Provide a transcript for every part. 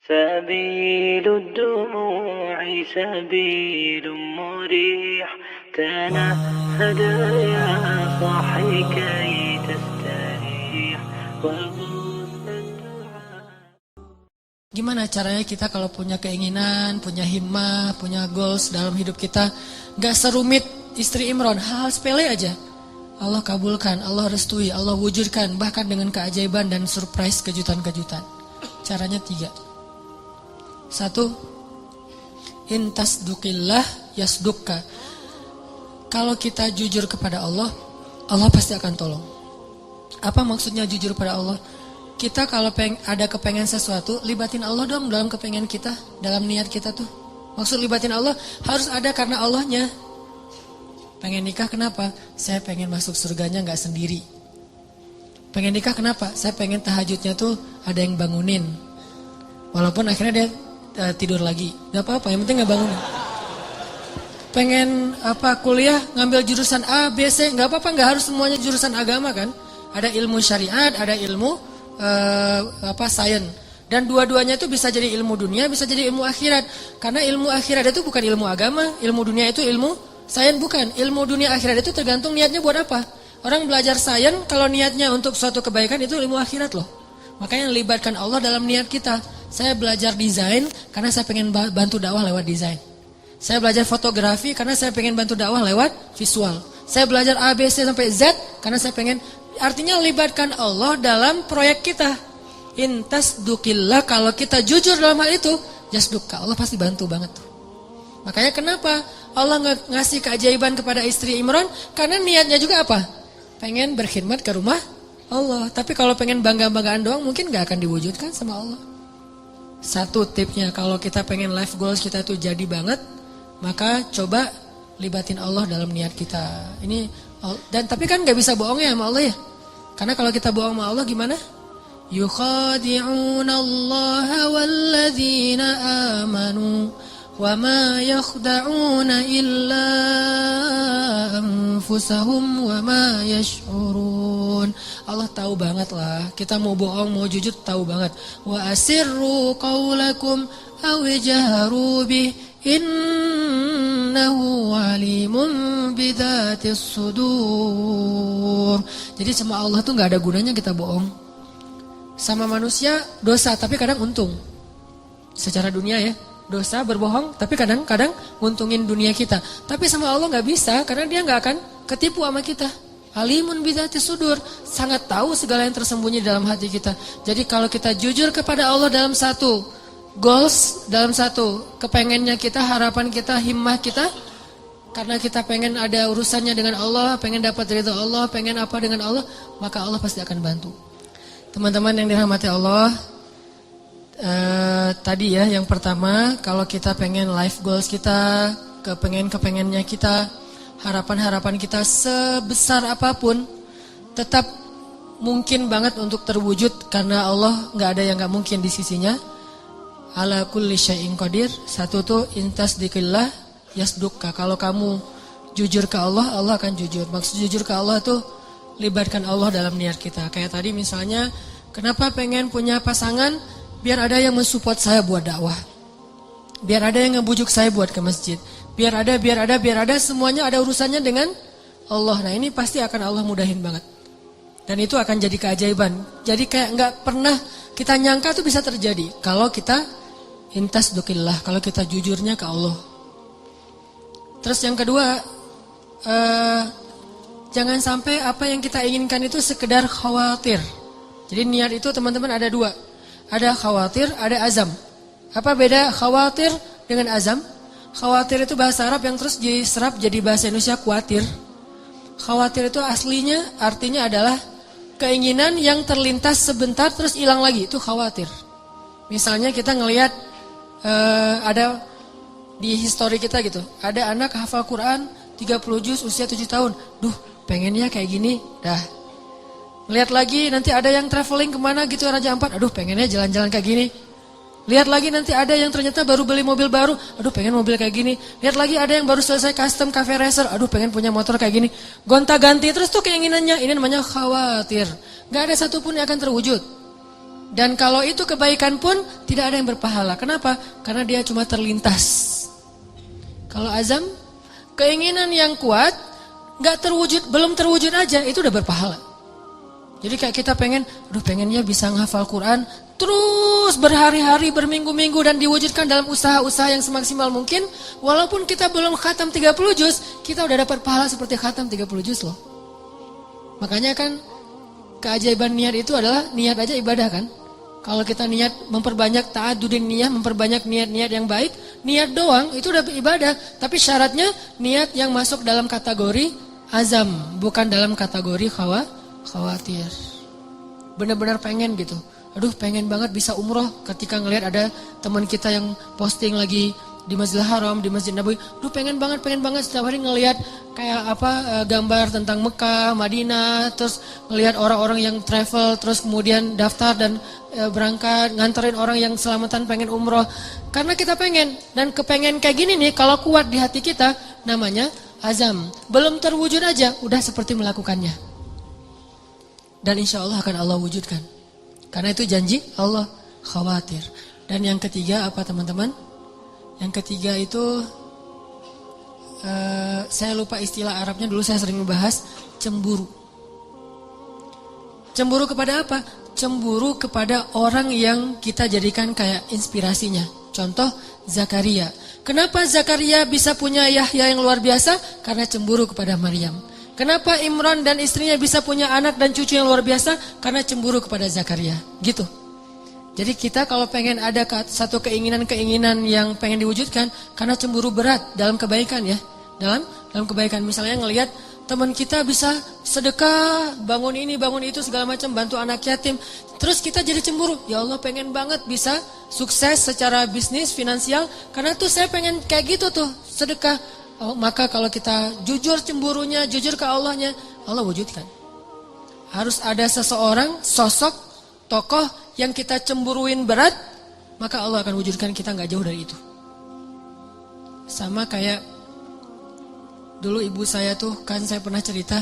سبيل الدموع سبيل مريح تنهد يا صاحي كي تستريح Gimana caranya kita kalau punya keinginan, punya himmah, punya goals dalam hidup kita, gak serumit istri Imran, hal-hal sepele aja. Allah kabulkan, Allah restui, Allah wujudkan, bahkan dengan keajaiban dan surprise kejutan-kejutan. Caranya 3. 1. Intasdukillah yasdukka. Kalau kita jujur kepada Allah, Allah pasti akan tolong. Apa maksudnya jujur pada Allah? Kita kalau ada kepengen sesuatu, libatin Allah dong dalam kepengen kita, dalam niat kita tuh. Maksud libatin Allah harus ada karena Allahnya. Pengen nikah kenapa? Saya pengen masuk surganya gak sendiri. Pengen nikah kenapa? Saya pengen tahajudnya tuh ada yang bangunin. Walaupun akhirnya dia tidur lagi, gak apa-apa, yang penting gak bangunin. Pengen kuliah ngambil jurusan A, B, C, gak apa-apa, gak harus semuanya jurusan agama kan. Ada ilmu syariat, ada ilmu sains, dan dua-duanya itu bisa jadi ilmu dunia, bisa jadi ilmu akhirat. Karena ilmu akhirat itu bukan ilmu agama, ilmu dunia itu ilmu sains bukan. Ilmu dunia akhirat itu tergantung niatnya buat apa. Orang belajar sains kalau niatnya untuk suatu kebaikan itu ilmu akhirat loh. Makanya libatkan Allah dalam niat kita. Saya belajar desain karena saya pengen bantu dakwah lewat desain. Saya belajar fotografi karena saya pengen bantu dakwah lewat visual. Saya belajar A, B, C sampai Z karena saya pengen. Artinya libatkan Allah dalam proyek kita. Intasdukillah, kalau kita jujur dalam hal itu, yasdukka, Allah pasti bantu banget tuh. Makanya kenapa Allah ngasih keajaiban kepada istri Imran? Karena niatnya juga apa? Pengen berkhidmat ke rumah Allah. Tapi kalau pengen bangga-banggaan doang mungkin gak akan diwujudkan sama Allah. 1 tipsnya, kalau kita pengen life goals kita tuh jadi banget, maka coba libatin Allah dalam niat kita. Dan tapi kan gak bisa bohong ya sama Allah ya. Karena kalau kita bohong sama Allah gimana? Yukhadi'una Allah walladzina amanu wa ma yakhda'una illa anfusahum wa ma yash'urun. Allah tahu banget lah. Kita mau bohong, mau jujur tahu banget. Wa asirru qawlakum aw jaharu bih innahu alimun bidzatis sudur. Jadi sama Allah tuh gak ada gunanya kita bohong. Sama manusia dosa tapi kadang untung. Secara dunia ya, dosa berbohong tapi kadang-kadang nguntungin dunia kita. Tapi sama Allah gak bisa karena dia gak akan ketipu sama kita. Alimun bidzatis sudur, sangat tahu segala yang tersembunyi dalam hati kita. Jadi kalau kita jujur kepada Allah dalam satu goals, dalam satu kepengennya kita, harapan kita, himmah kita, karena kita pengen ada urusannya dengan Allah, pengen dapat ridha Allah, pengen apa dengan Allah, maka Allah pasti akan bantu. Teman-teman yang dirahmati Allah, tadi ya yang pertama, kalau kita pengen life goals kita, kepengennya kita, harapan-harapan kita sebesar apapun, tetap mungkin banget untuk terwujud karena Allah gak ada yang gak mungkin di sisinya. Ala kulli syai'in qadir. 1 tuh intasdikillah yasdukka. Kalau kamu jujur ke Allah, Allah akan jujur. Maksud jujur ke Allah tuh libatkan Allah dalam niat kita. Kayak tadi misalnya, kenapa pengen punya pasangan? Biar ada yang mensupport saya buat dakwah. Biar ada yang ngebujuk saya buat ke masjid. Biar ada semuanya ada urusannya dengan Allah. Nah, ini pasti akan Allah mudahin banget. Dan itu akan jadi keajaiban. Jadi kayak gak pernah kita nyangka tuh bisa terjadi kalau kita intasdukillah, kalau kita jujurnya ke Allah. Terus yang kedua, jangan sampai apa yang kita inginkan itu sekedar khawatir. Jadi niat itu teman-teman ada 2. Ada khawatir, ada azam. Apa beda khawatir dengan azam? Khawatir itu bahasa Arab yang terus diserap jadi bahasa Indonesia khawatir. Khawatir itu aslinya artinya adalah keinginan yang terlintas sebentar terus hilang lagi, itu khawatir. Misalnya kita ngelihat ada di histori kita gitu, ada anak hafal Quran 30 juz usia 7 tahun. Duh, pengennya kayak gini, dah. Lihat lagi nanti ada yang traveling kemana gitu Raja Ampat, aduh pengennya jalan-jalan kayak gini. Lihat lagi nanti ada yang ternyata baru beli mobil baru, aduh pengen mobil kayak gini. Lihat lagi ada yang baru selesai custom cafe racer, aduh pengen punya motor kayak gini. Gonta-ganti terus tuh keinginannya, ini namanya khawatir. Gak ada satupun yang akan terwujud. Dan kalau itu kebaikan pun tidak ada yang berpahala. Kenapa? Karena dia cuma terlintas. Kalau azam, keinginan yang kuat, belum terwujud aja, itu udah berpahala. Jadi kayak kita pengennya bisa menghafal Quran, terus berhari-hari, berminggu-minggu dan diwujudkan dalam usaha-usaha yang semaksimal mungkin. Walaupun kita belum khatam 30 juz, kita udah dapat pahala seperti khatam 30 juz loh. Makanya kan keajaiban niat itu adalah niat aja ibadah kan. Kalau kita niat memperbanyak ta'adudin niyah, memperbanyak niat-niat yang baik, niat doang itu udah ibadah. Tapi syaratnya niat yang masuk dalam kategori azam, bukan dalam kategori khawatir. Benar-benar pengen gitu. Aduh pengen banget bisa umroh ketika ngelihat ada teman kita yang posting lagi di Masjidil Haram, di Masjid Nabawi. Aduh pengen banget setiap hari ngelihat kayak gambar tentang Mekah, Madinah, terus ngelihat orang-orang yang travel, terus kemudian daftar dan berangkat nganterin orang yang selamatan pengen umroh. Karena kita pengen, dan kepengen kayak gini nih kalau kuat di hati kita namanya azam. Belum terwujud aja udah seperti melakukannya. Dan insya Allah akan Allah wujudkan. Karena itu janji Allah, khawatir. Dan yang ketiga apa teman-teman? Yang ketiga itu saya lupa istilah Arabnya, dulu saya sering membahas cemburu. Cemburu kepada apa? Cemburu kepada orang yang kita jadikan kayak inspirasinya. Contoh Zakaria. Kenapa Zakaria bisa punya Yahya yang luar biasa? Karena cemburu kepada Maryam. Kenapa Imran dan istrinya bisa punya anak dan cucu yang luar biasa? Karena cemburu kepada Zakaria. Gitu. Jadi kita kalau pengen ada satu keinginan-keinginan yang pengen diwujudkan, karena cemburu berat dalam kebaikan ya. Dalam kebaikan misalnya ngelihat teman kita bisa sedekah, bangun ini, bangun itu segala macam, bantu anak yatim. Terus kita jadi cemburu. Ya Allah pengen banget bisa sukses secara bisnis, finansial. Karena tuh saya pengen kayak gitu tuh, sedekah. Oh, maka kalau kita jujur cemburunya, jujur ke Allahnya, Allah wujudkan. Harus ada seseorang, sosok, tokoh yang kita cemburuin berat, maka Allah akan wujudkan kita gak jauh dari itu. Sama kayak dulu ibu saya tuh, kan saya pernah cerita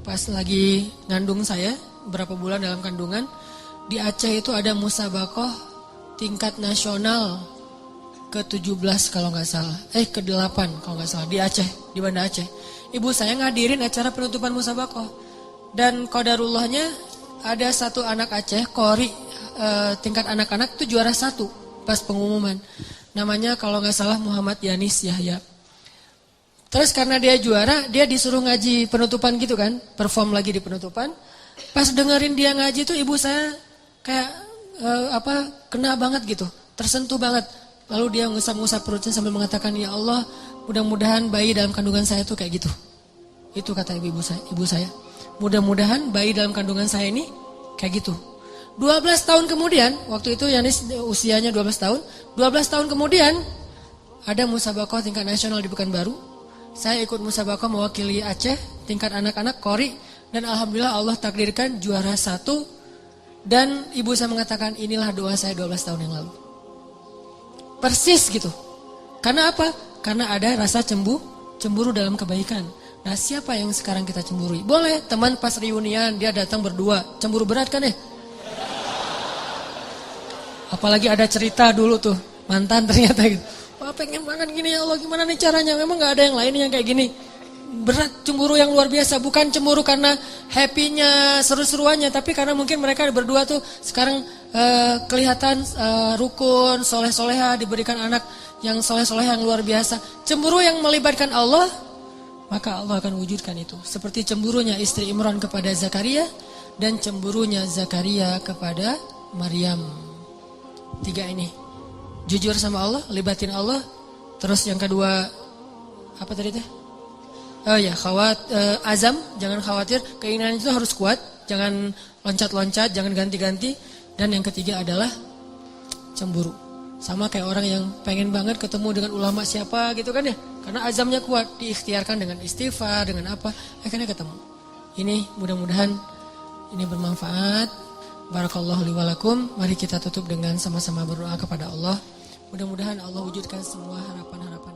pas lagi ngandung saya, berapa bulan dalam kandungan, di Aceh itu ada musabakoh tingkat nasional ke-17 kalau gak salah, ke-8 kalau gak salah, di Aceh, di Banda Aceh. Ibu saya ngadirin acara penutupan musabakoh, dan qadarullahnya ada satu anak Aceh, Qori, tingkat anak-anak itu juara 1 pas pengumuman. Namanya kalau gak salah Muhammad Yanis Yahya. Terus karena dia juara, dia disuruh ngaji penutupan gitu kan, perform lagi di penutupan. Pas dengerin dia ngaji tuh ibu saya kayak kena banget gitu, tersentuh banget. Lalu dia ngusap-ngusap perutnya sambil mengatakan, ya Allah, mudah-mudahan bayi dalam kandungan saya tuh kayak gitu. Itu kata ibu saya. Mudah-mudahan bayi dalam kandungan saya ini kayak gitu. 12 tahun kemudian, waktu itu Yanis usianya 12 tahun. 12 tahun kemudian ada musabakoh tingkat nasional di Pekanbaru. Saya ikut musabakoh mewakili Aceh tingkat anak-anak Qori, dan alhamdulillah Allah takdirkan juara 1. Dan ibu saya mengatakan, inilah doa saya 12 tahun yang lalu. Persis gitu. Karena apa? Karena ada rasa cemburu dalam kebaikan. Nah, siapa yang sekarang kita cemburui? Boleh teman pas reunian dia datang berdua, cemburu berat kan ya? Apalagi ada cerita dulu tuh, mantan ternyata gitu. Wah pengen banget gini ya Allah, gimana nih caranya? Memang gak ada yang lain yang kayak gini. Berat, cemburu yang luar biasa. Bukan cemburu karena happy-nya, seru-seruannya, tapi karena mungkin mereka berdua tuh sekarang kelihatan rukun, soleh-soleha, diberikan anak yang soleh-soleha yang luar biasa. Cemburu yang melibatkan Allah, maka Allah akan wujudkan itu. Seperti cemburunya istri Imran kepada Zakaria, dan cemburunya Zakaria kepada Maryam. 3 ini. Jujur sama Allah, libatin Allah. Terus yang kedua, apa tadi teh? Azam, jangan khawatir. Keinginan itu harus kuat, jangan loncat-loncat, jangan ganti-ganti. Dan yang ketiga adalah cemburu. Sama kayak orang yang pengen banget ketemu dengan ulama siapa gitu kan ya. Karena azamnya kuat, diikhtiarkan dengan istighfar, dengan apa, akhirnya ketemu. Ini mudah-mudahan ini bermanfaat. Barakallahu li wa lakum. Mari kita tutup dengan sama-sama berdoa kepada Allah. Mudah-mudahan Allah wujudkan semua harapan-harapan